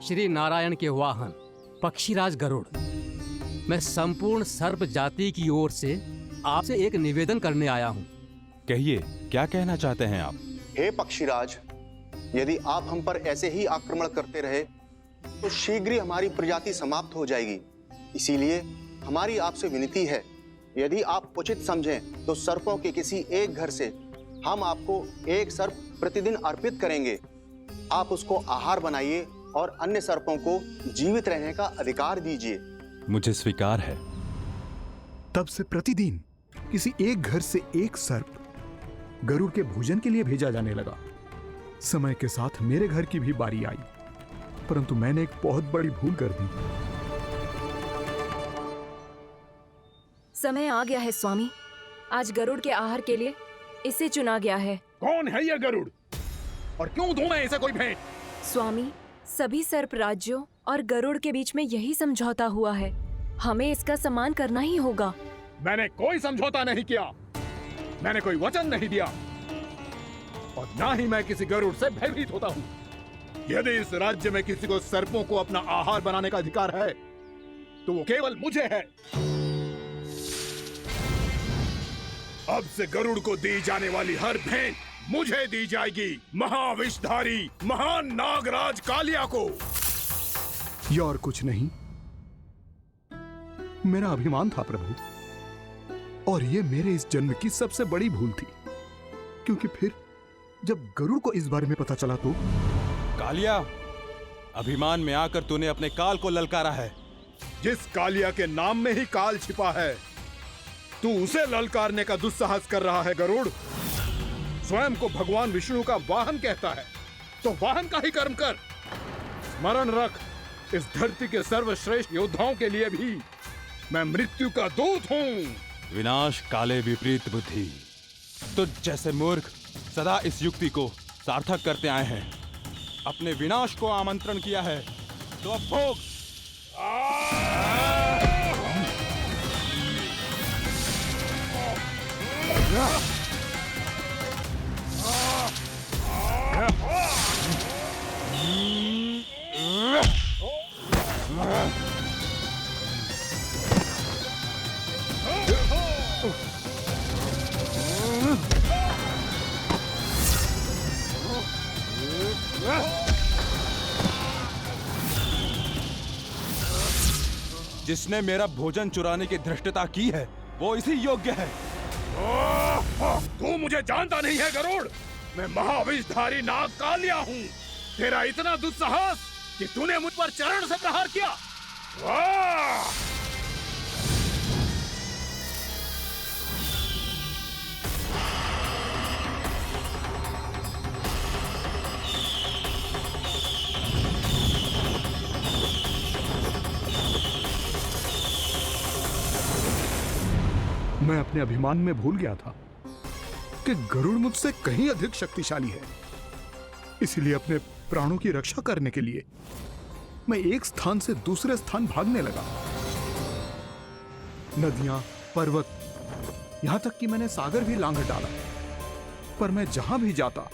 श्री नारायण के वाहन पक्षीराज गरुड़, मैं संपूर्ण सर्प जाति की ओर से आपसे एक निवेदन करने आया हूँ। कहिए, क्या कहना चाहते हैं आप? हे पक्षीराज, यदि आप हम पर ऐसे ही आक्रमण करते रहे तो शीघ्र ही हमारी प्रजाति समाप्त हो जाएगी। इसीलिए हमारी आपसे विनती है, यदि आप उचित समझें तो सर्पों के किसी एक घर से हम आपको एक सर्प प्रतिदिन अर्पित करेंगे। आप उसको आहार बनाइए और अन्य सर्पों को जीवित रहने का अधिकार दीजिए। मुझे स्वीकार है। तब से प्रतिदिन किसी एक घर से एक सर्प गरुड़ के भोजन के लिए भेजा जाने लगा। समय के साथ मेरे घर की भी बारी आई, परंतु मैंने एक बहुत बड़ी भूल कर दी। समय आ गया है स्वामी, आज गरुड़ के आहार के लिए इसे चुना गया है। कौन है यह गरुड़ और क्यों दूं मैं इसे कोई भेंट? स्वामी, सभी सर्प राज्यों और गरुड़ के बीच में यही समझौता हुआ है, हमें इसका सम्मान करना ही होगा। मैंने कोई समझौता नहीं किया, मैंने कोई वचन नहीं दिया और ना ही मैं किसी गरुड़ से भयभीत होता हूँ। यदि इस राज्य में किसी को सर्पों को अपना आहार बनाने का अधिकार है तो वो केवल मुझे है। अब से गरुड़ को दी जाने वाली हर भेंट मुझे दी जाएगी, महाविषधारी महान नागराज कालिया को। यह और कुछ नहीं, मेरा अभिमान था प्रभु, और यह मेरे इस जन्म की सबसे बड़ी भूल थी। क्योंकि फिर जब गरुड़ को इस बारे में पता चला तो कालिया, अभिमान में आकर तूने अपने काल को ललकारा है। जिस कालिया के नाम में ही काल छिपा है, तू उसे ललकारने का दुस्साहस कर रहा है। गरुड़ स्वयं को भगवान विष्णु का वाहन कहता है, तो वाहन का ही कर्म कर। स्मरण रख, इस धरती के सर्वश्रेष्ठ योद्धाओं के लिए भी मैं मृत्यु का दूत हूँ। विनाश काले विपरीत बुद्धि। तुझ जैसे मूर्ख सदा इस युक्ति को सार्थक करते आए हैं। अपने विनाश को आमंत्रण किया है तो अब भोग। जिसने मेरा भोजन चुराने की धृष्टता की है वो इसी योग्य है। तू मुझे जानता नहीं है गरुड़, मैं महाविषधारी नाग कालिया हूँ। तेरा इतना दुस्साहस कि तूने मुझ पर चरण से प्रहार किया। वाह! मैं अपने अभिमान में भूल गया था कि गरुड़ मुझसे कहीं अधिक शक्तिशाली है। इसलिए अपने प्राणों की रक्षा करने के लिए मैं एक स्थान से दूसरे स्थान भागने लगा। नदियां, पर्वत, यहां तक कि मैंने सागर भी लांघ डाला, पर मैं जहां भी जाता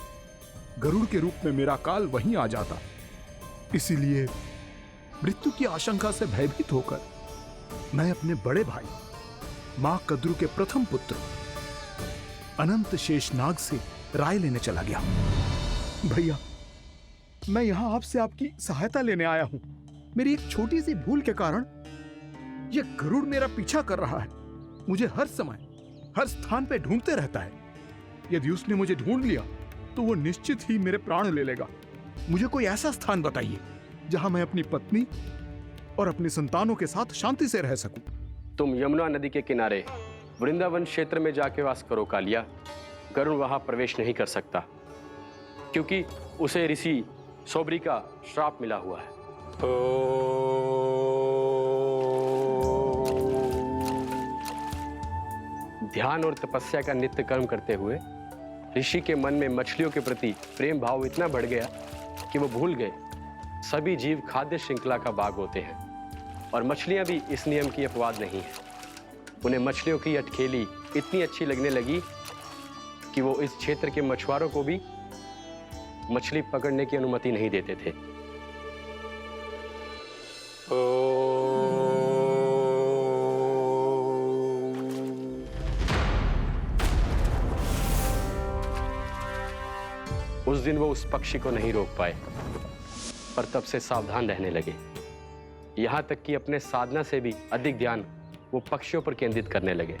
गरुड़ के रूप में मेरा काल वहीं आ जाता। इसीलिए मृत्यु की आशंका से भयभीत होकर मैं अपने बड़े भाई मां कद्रू के प्रथम पुत्र अनंत शेषनाग से राय लेने चला गया। भैया, मैं यहां आपसे आपकी सहायता लेने आया हूं। मेरी एक छोटी सी भूल के कारण यह गरुड़ मेरा पीछा कर रहा है। मुझे हर समय हर स्थान पे ढूंढते रहता है। यदि उसने मुझे ढूंढ लिया तो वो निश्चित ही मेरे प्राण ले लेगा। मुझे कोई ऐसा स्थान बताइए जहां मैं अपनी पत्नी और अपनी संतानों के साथ शांति से रह सकूं। तुम यमुना नदी के किनारे वृंदावन क्षेत्र में जाके वास करो कालिया। गरुड़ वहां प्रवेश नहीं कर सकता क्योंकि उसे ऋषि सोबरी का श्राप मिला हुआ है। ध्यान और तपस्या का नित्य कर्म करते हुए ऋषि के मन में मछलियों के प्रति प्रेम भाव इतना बढ़ गया कि वो भूल गए सभी जीव खाद्य श्रृंखला का भाग होते हैं और मछलियां भी इस नियम की अपवाद नहीं है। उन्हें मछलियों की अटखेली इतनी अच्छी लगने लगी कि वो इस क्षेत्र के मछुआरों को भी मछली पकड़ने की अनुमति नहीं देते थे। उस दिन वो उस पक्षी को नहीं रोक पाए, पर तब से सावधान रहने लगे। यहां तक कि अपने साधना से भी अधिक ध्यान वो पक्षियों पर केंद्रित करने लगे।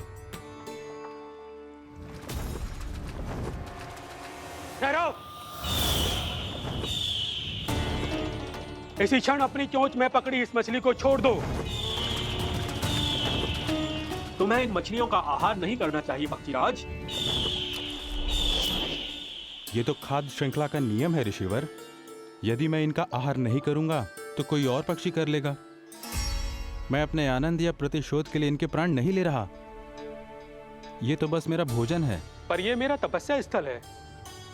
ठहरो! इसी क्षण अपनी चोंच में पकड़ी इस मछली को छोड़ दो। तुम्हें इन मछलियों का आहार नहीं करना चाहिए पक्षीराज। ये तो खाद्य श्रृंखला का नियम है ऋषिवर। यदि मैं इनका आहार नहीं करूंगा तो कोई और पक्षी कर लेगा। मैं अपने आनंद या प्रतिशोध के लिए इनके प्राण नहीं ले रहा। ये तो बस मेरा भोजन है। पर यह मेरा तपस्या स्थल है।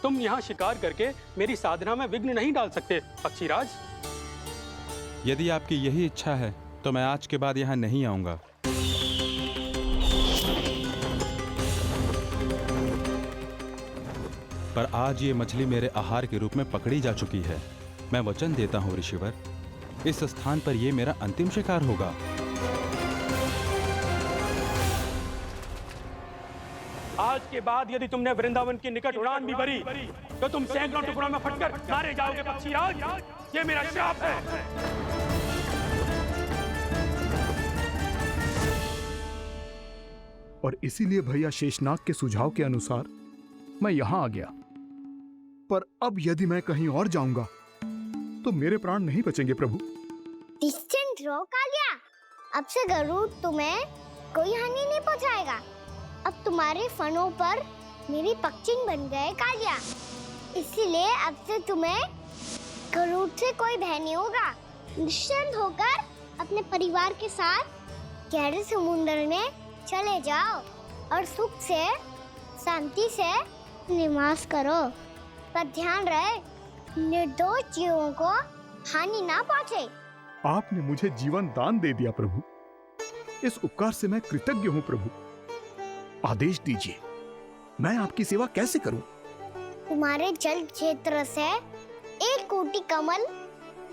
तुम यहाँ शिकार करके मेरी साधना में विघ्न नहीं डाल सकते पक्षीराज। यदि आपकी यही इच्छा है तो मैं आज के बाद यहाँ नहीं आऊंगा। पर आज ये मछली मेरे आहार के रूप में पकड़ी जा चुकी है। मैं वचन देता हूँ ऋषिवर, इस स्थान पर यह मेरा अंतिम शिकार होगा। आज के बाद यदि तुमने वृंदावन की निकट उड़ान भी भरी तो तुम सैकड़ों टुकड़ों में फटकर मारे जाओगे पक्षीराज। ये मेरा श्राप है। और इसीलिए भैया शेषनाग के सुझाव के अनुसार मैं यहां आ गया। पर अब यदि मैं कहीं और जाऊंगा तो मेरे प्राण नहीं बचेंगे प्रभु। निश्चिंत रहो कालिया, अब से गरुड़ तुम्हें कोई हानि नहीं पहुंचाएगा। अब तुम्हारे फनों पर मेरी पक्षिंग बन गए कालिया, इसीलिए अब से तुम्हें गरुड़ से कोई भय नहीं होगा। निश्चिंत होकर अपने परिवार के साथ गहरे समुद्र में चले जाओ और सुख से शांति से निवास करो। पर ध्यान रहे निर्दोष जीवों को हानि ना पहुंचे। आपने मुझे जीवन दान दे दिया प्रभु, इस उपकार से मैं कृतज्ञ हूँ प्रभु। आदेश दीजिए, मैं आपकी सेवा कैसे करूं? तुम्हारे जल क्षेत्र से 1 कोटि कमल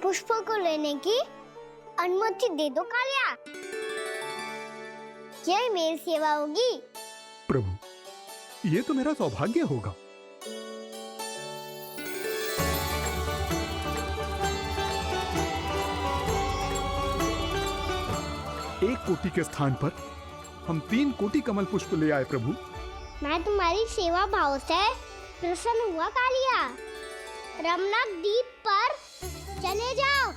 पुष्पों को लेने की अनुमति दे दो कालिया। यह मेरी सेवा होगी प्रभु। ये तो मेरा सौभाग्य होगा। एक कोटि के स्थान पर हम 3 कोटि कमल पुष्प ले आए प्रभु। मैं तुम्हारी सेवा भाव से प्रसन्न हुआ कालिया। रमणक द्वीप पर चले जाओ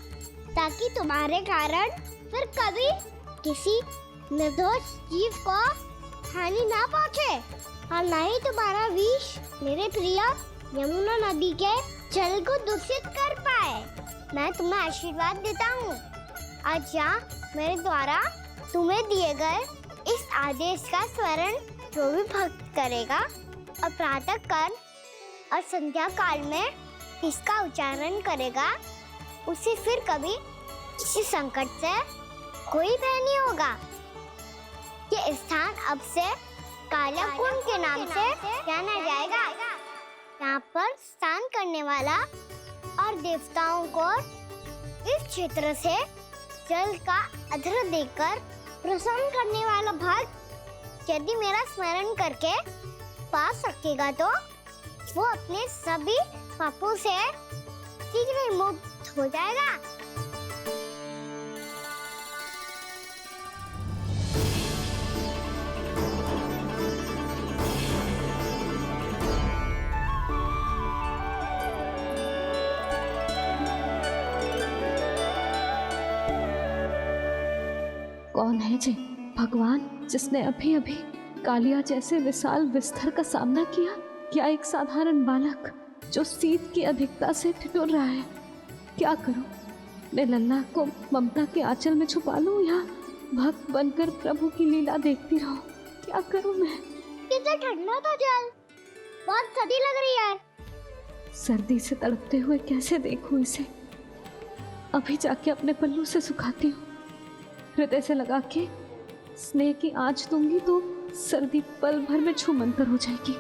ताकि तुम्हारे कारण फिर कभी किसी निर्दोष जीव को हानि ना पहुंचे और न ही तुम्हारा विष मेरे प्रिय यमुना नदी के जल को दूषित कर पाए। मैं तुम्हें आशीर्वाद देता हूँ। आज यहाँ मेरे द्वारा तुम्हें दिए गए इस आदेश का स्मरण जो भी भक्त करेगा और प्रातः काल और संध्या काल में इसका उच्चारण करेगा, उसे फिर कभी किसी संकट से कोई भय नहीं होगा। ये स्थान अब से काला कुंड के नाम से जाना जाएगा। यहाँ पर स्नान करने वाला और देवताओं को इस क्षेत्र से जल का अर्घ्य देकर प्रसन्न करने वाला भक्त यदि मेरा स्मरण करके पा सकेगा तो वो अपने सभी पापों से शीघ्र ही मुक्त हो जाएगा। कौन है जी भगवान जिसने अभी अभी कालिया जैसे विशाल विस्तर का सामना किया? क्या एक साधारण बालक जो शीत की अधिकता से ठिठुर रहा है? क्या करूं? मैं लल्ला को ममता के आंचल में छुपा लूं या भक्त बनकर प्रभु की लीला देखती रहूं? क्या करूं मैं? कितना ठंडा था जल, बहुत सर्दी लग रही है। सर्दी से तड़पते हुए कैसे देखूं इसे? अभी जाके अपने पल्लू से सुखाती हूँ। हृदय से लगा के स्नेह की आंच दूंगी तो सर्दी पल भर में छूमंतर हो जाएगी।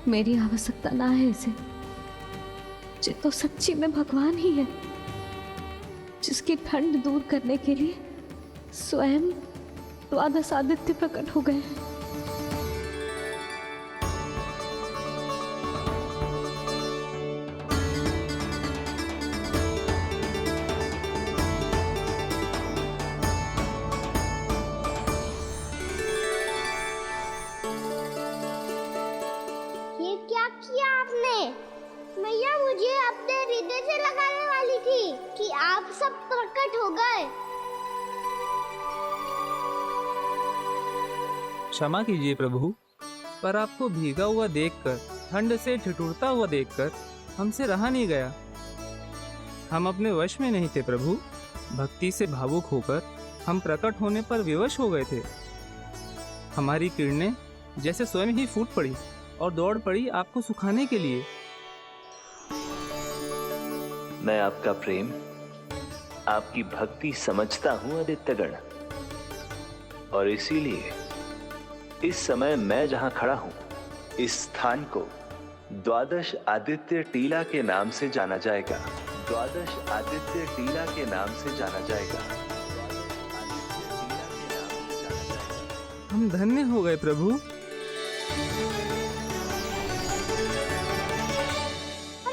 मेरी आवश्यकता ना है इसे। ये तो सच्ची में भगवान ही है, जिसकी ठंड दूर करने के लिए स्वयं द्वादश आदित्य प्रकट हो गए हैं। ये क्या किया आपने? मैया मुझे अपने हृदय से लगाने वाली थी कि आप सब प्रकट हो गए। क्षमा कीजिए प्रभु, पर आपको भीगा हुआ देखकर, ठंड से ठिठुरता हुआ देखकर हमसे रहा नहीं गया। हम अपने वश में नहीं थे प्रभु। भक्ति से भावुक होकर हम प्रकट होने पर विवश हो गए थे। हमारी किरणें जैसे स्वयं ही फूट पड़ी और दौड़ पड़ी आपको सुखाने के लिए। मैं आपका प्रेम, आपकी भक्ति समझता हूं आदित्यगण, और इसीलिए इस समय मैं जहां खड़ा हूं, इस स्थान को द्वादश आदित्य टीला के नाम से जाना जाएगा। द्वादश आदित्य टीला के नाम से जाना जाएगा। हम धन्य हो गए प्रभु। और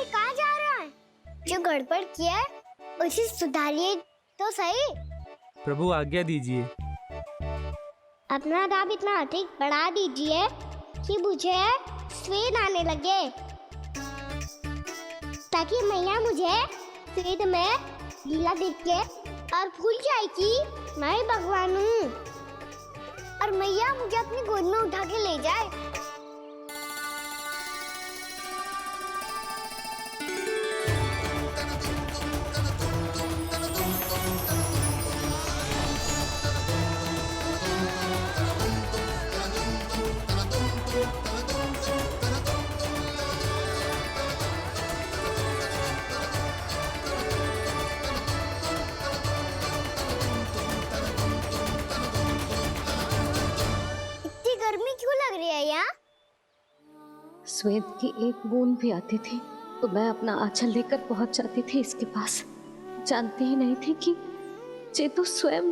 कहाँ जा रहा है? जो गड़बड़ किया है उसे सुधारिए तो सही। प्रभु आज्ञा दीजिए। अपना दाब इतना अधिक बढ़ा दीजिए कि मुझे स्वेद आने लगे, ताकि मैया मुझे स्वेद में लीला देख के और भूल जाए कि मैं भगवान हूँ, और मैया मुझे अपनी गोद में उठा के ले जाए। श्वेत की एक बूंद भी आती थी तो मैं अपना आंचल लेकर पहुंच जाती थी इसके पास। जानती ही नहीं थी कि चेतु स्वयं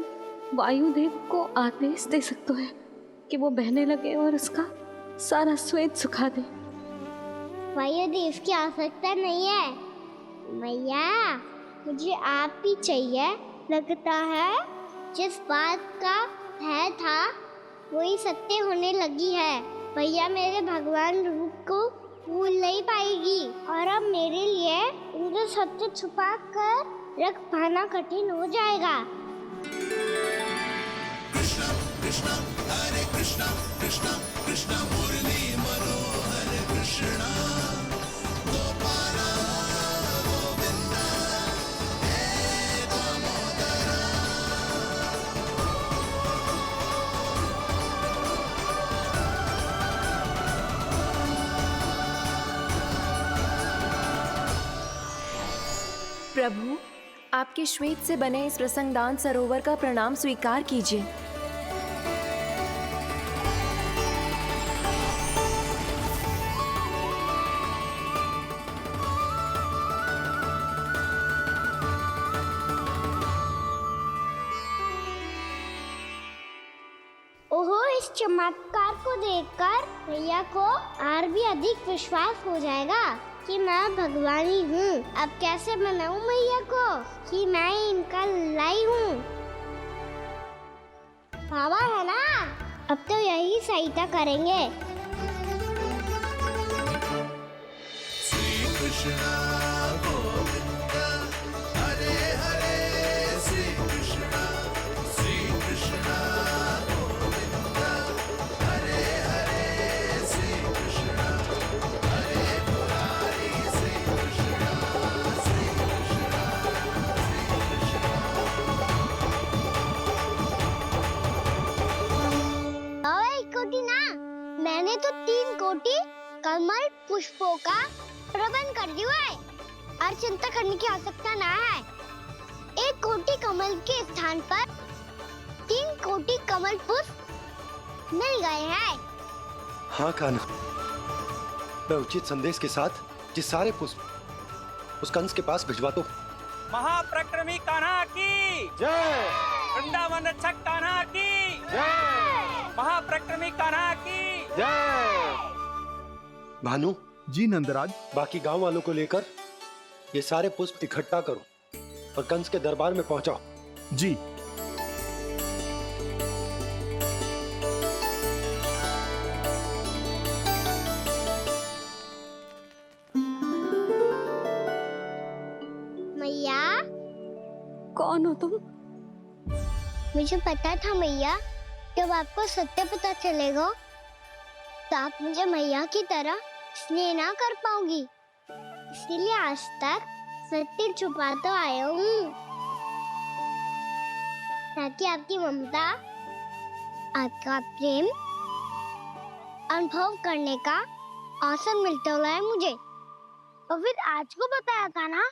वायुदेव को आदेश दे सकता है कि वो बहने लगे और उसका सारा श्वेत सुखा दे। वायुदेव की आवश्यकता नहीं है मैया, मुझे आप ही चाहिए। लगता है जिस बात का भय था वही सत्य होने लगी है। भैया मेरे भगवान रूप को भूल नहीं पाएगी, और अब मेरे लिए उनके सत्य छुपा कर रख पाना कठिन हो जाएगा। कृष्णा कृष्णा हरे कृष्णा कृष्णा कृष्णा मुरली मनोहर कृष्णा गोपाला गोविंदा हे दामोदरा। प्रभु, आपके श्वेत से बने इस प्रसंगदान सरोवर का प्रणाम स्वीकार कीजिए। ओहो, इस चमत्कार को देखकर भैया को और भी अधिक विश्वास हो जाएगा कि मैं भगवानी हूँ। अब कैसे मनाऊं मैया को कि मैं इनका लाई हूँ। बाबा है ना, अब तो यही सहायता करेंगे। श्री कृष्णा गोविंदा हरे हरे श्री कृष्णा गोविंदा हरे हरे श्री कृष्णा हरे मुरारी श्री कृष्णा श्री कृष्णा एक कोटि ना, मैंने तो 3 कोटि कमल पुष्पों का प्रबंध कर दिया है और चिंता करने की आवश्यकता ना है। 1 कोटि कमल के स्थान पर 3 कोटि कमल पुष्प मिल गए हैं। हाँ कान्हा, मैं उचित संदेश के साथ ये सारे पुष्प उस कंस के पास भिजवाता हूँ। महाप्रक्रमी कान्हा की जय। वृंदावन रक्षक कान्हा की जय। महाप्रक्रमी कान्हा की जय। भानु जी नंदराज। बाकी गांव वालों को लेकर ये सारे पुष्प इकट्ठा करो और कंस के दरबार में पहुंचाओ। जी। मैया। कौन हो तुम? मुझे पता था मैया, जब आपको सत्य पता चलेगा तो आप मुझे मैया की तरह स्नेह ना कर पाओगी, इसीलिए आज तक सत्य छुपाता आया हूँ, ताकि आपकी ममता, आपका प्रेम अनुभव करने का अवसर मिलता रहा मुझे। और फिर आज को बताया था ना,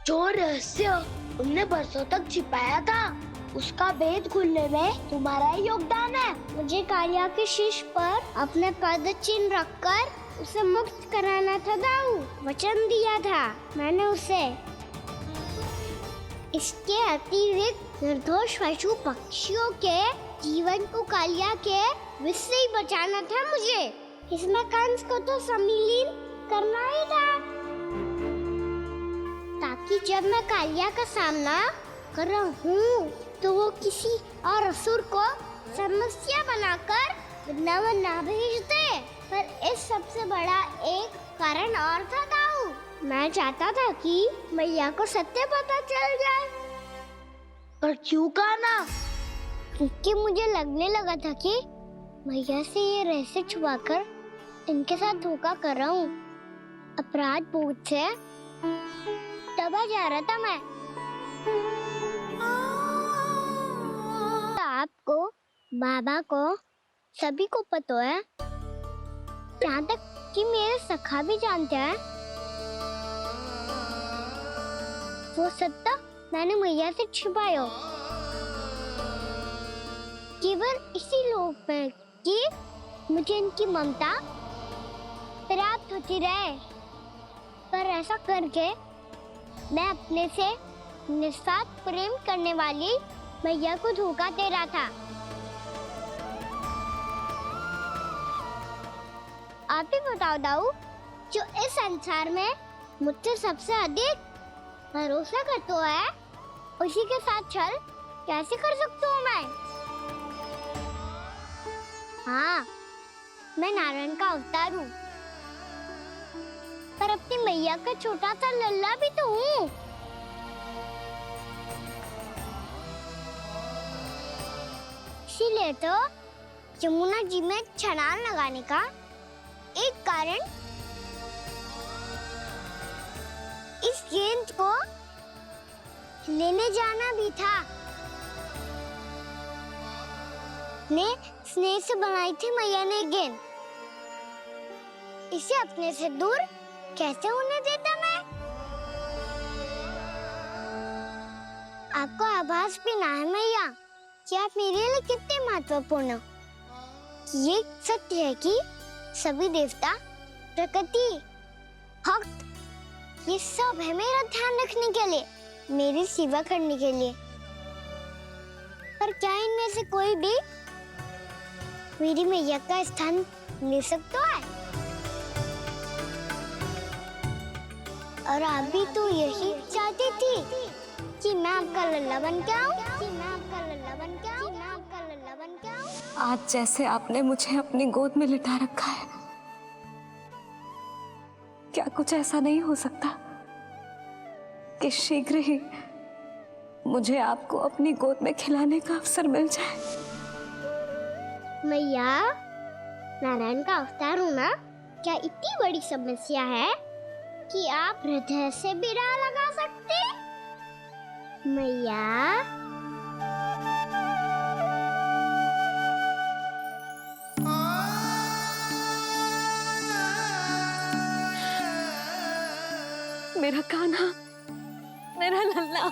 जो रहस्य तुमने बरसों तक छिपाया था, उसका भेद खुलने में तुम्हारा ही योगदान है। मुझे कालिया के शीश पर अपने पद चिन्ह रखकर उसे मुक्त कराना था दाऊ, वचन दिया था मैंने उसे। इसके अतिरिक्त निर्दोष पशु पक्षियों के जीवन को कालिया के विष से ही बचाना था मुझे। इसमें कंस को तो सम्मिलित करना ही था, ताकि जब मैं कालिया का सामना कर रहा हूँ तो वो किसी और असुर को समस्या बनाकर वृंदावन ना भेज दे। पर इस सबसे बड़ा एक कारण और था दाऊ, मैं चाहता था कि मैया को सत्य पता चल जाए। पर क्यों कहा ना? क्योंकि मुझे लगने लगा था कि मैया से ये रहस्य छुपाकर इनके साथ धोखा कर रहा हूँ। अपराध बोध से दबा जा रहा था मैं। आपको, बाबा को, सभी को पता है, यहाँ तक कि मेरे सखा भी जानते हैं। वो सत्ता मैंने मैया से छुपाया केवल इसी लोभ में कि मुझे इनकी ममता प्राप्त होती रहे। पर ऐसा करके मैं अपने से निस्वार्थ प्रेम करने वाली मैया को धोखा दे रहा था। आप ही बताओ दाऊ, जो इस संसार में मुझसे सबसे अधिक भरोसा करता है, उसी के साथ छल कैसे कर सकता हूँ मैं? हाँ, मैं नारायण का अवतार हूँ, पर अपनी मैया का छोटा सा लल्ला भी तो हूँ। इसीलिए तो यमुना जी में छलांग लगाने का एक कारण इस गेंद को लेने जाना भी था। ने स्नेह से बनाई थी मैया ने गेंद, इसे अपने से दूर कैसे होने देता मैं? आपको आभास भी ना है मैया कि आप मेरे लिए कितने महत्वपूर्ण हो। ये सत्य है कि सभी देवता, प्रकृति, भक्त, ये सब है मेरा ध्यान रखने के लिए, मेरी सेवा करने के लिए। पर क्या इनमें से कोई भी मेरी मैया का स्थान ले सकता है? और आप भी तो यही चाहती थी कि मैं आपका लल्ला बन के आऊं, कि मैं आपका लल्ला बन के आऊं, कि मैं आपका लल्ला बन के आऊं। आज जैसे आपने मुझे अपनी गोद में लिटा रखा है, क्या कुछ ऐसा नहीं हो सकता कि शीघ्र ही मुझे आपको अपनी गोद में खिलाने का अवसर मिल जाए? मैया, नारायण का अवतार होना क्या इतनी बड़ी समस्या है कि आप हृदय से भी राह लगा सकते? मैया, मेरा कान्हा, मेरा लल्ला।